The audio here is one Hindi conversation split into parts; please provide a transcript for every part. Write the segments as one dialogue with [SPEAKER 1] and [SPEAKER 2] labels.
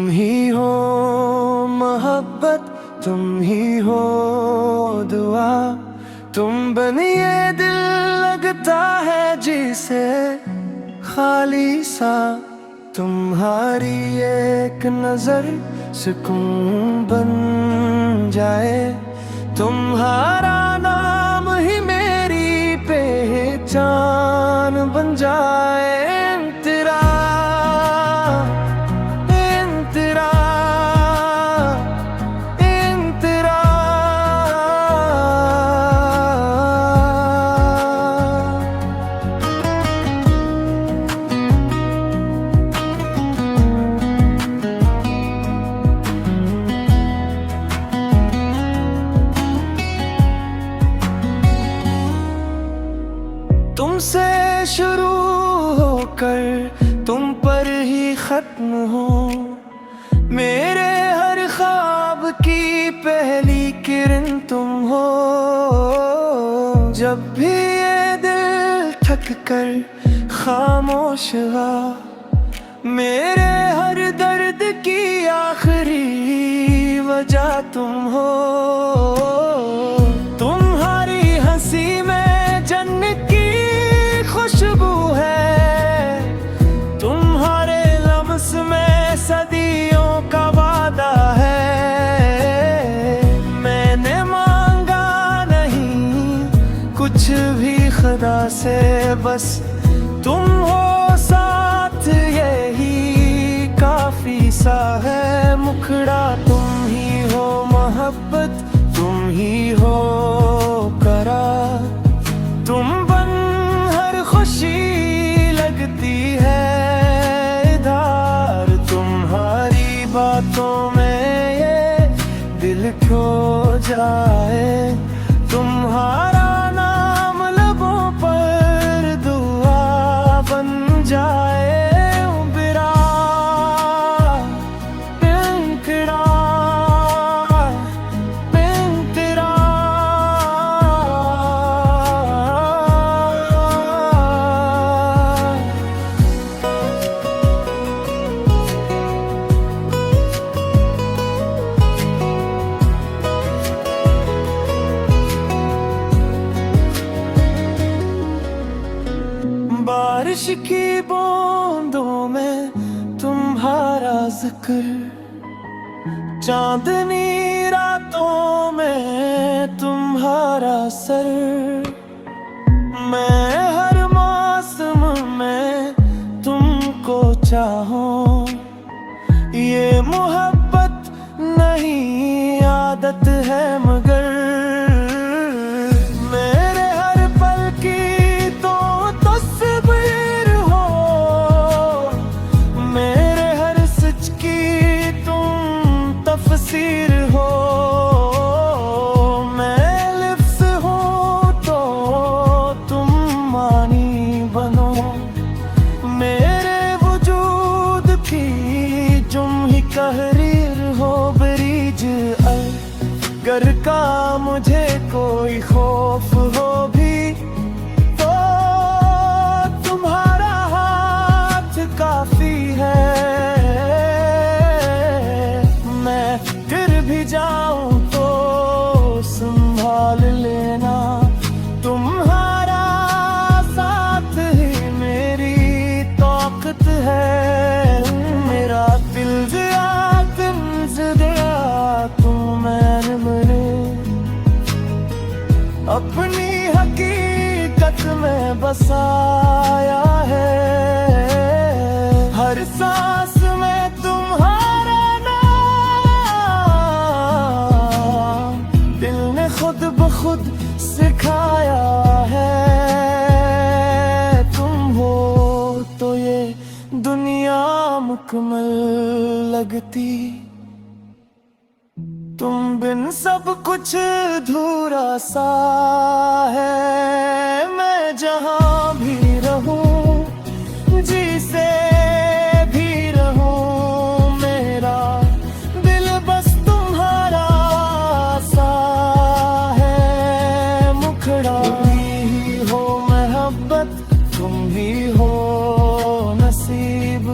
[SPEAKER 1] ही हो मोहब्बत, तुम ही हो दुआ। तुम बनिए दिल लगता है जिसे खाली सा। तुम्हारी एक नजर सुकून बन जाए। तुम्हारा नाम ही मेरी पहचान बन जाए। तेरा तुमसे शुरू होकर तुम पर ही खत्म हो। मेरे हर ख्वाब की पहली किरण तुम हो। जब भी ये दिल थक कर खामोश हुआ, मेरे हर दर्द की आखिरी वजह तुम हो। तुम्हारी हंसी में जन्नत की खुशबू है। तुम्हारे लम्स में सदियों का वादा है। मैंने मांगा नहीं कुछ भी खुदा से, बस तुम हो साथ यही काफी सा है। मुखड़ा तुम ही हो मोहब्बत, तुम ही हो करार। तुम बन हर खुशी लगती है इधर। तुम्हारी बातों में ये दिल खो जाए। तुम्हारा नाम लबों पर दुआ बन जाए। बारिश की बूंदों में तुम्हारा जिक्र, चांदनी रातों में तुम्हारा सर। मैं हर मौसम में तुमको चाहूं। ये मोहब्बत नहीं आदत है मगर। मेरे हर पल की तो तस्वीर हो। मेरे हर सच की तुम तफसीर हो। मैं लिफ्ज़ हूँ तो तुम मानी बनो। मेरे वजूद की तुम ही तहरीर हो। ब्रिज अगर का मुझे कोई खौफ हो भी, तो तुम्हारा हाथ काफी है। मैं गिर भी जाऊं तो संभाल लेना। तुम्हारा साथ ही मेरी ताकत है। मेरा दिल दिया तुम दिया तुम मैंने मरे। अपनी हकीकत में बसाया है। हर सांस में तुम्हारा नाम दिल ने खुद ब खुद सिखाया है। तुम हो तो ये दुनिया मुकम्मल लगती। तुम बिन सब कुछ अधूरा सा है। मैं जहाँ भी रहूं, जिसे भी रहूं, मेरा दिल बस तुम्हारा सा है। मुखड़ा तुम ही हो मोहब्बत, तुम ही हो नसीब।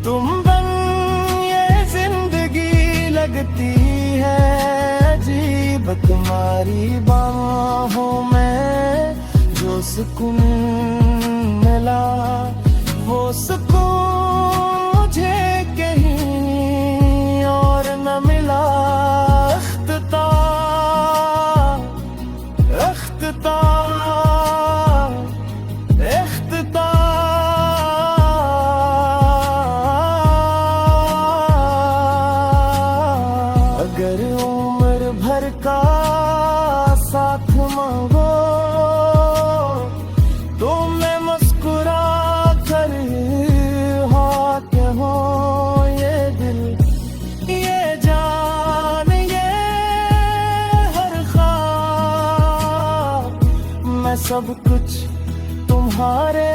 [SPEAKER 1] तुम बन ये तुम्हारी बाहों में जो सुकून मिला, वो सुकून मुझे कहीं और न मिला। अख्ता अख्ता अख्ता अगर उम्र भर का साथ मांगो तो मैं मुस्कुरा कर हाँ कहूँ। ये दिल, ये जान, ये हर ख्वाब, मैं सब कुछ तुम्हारे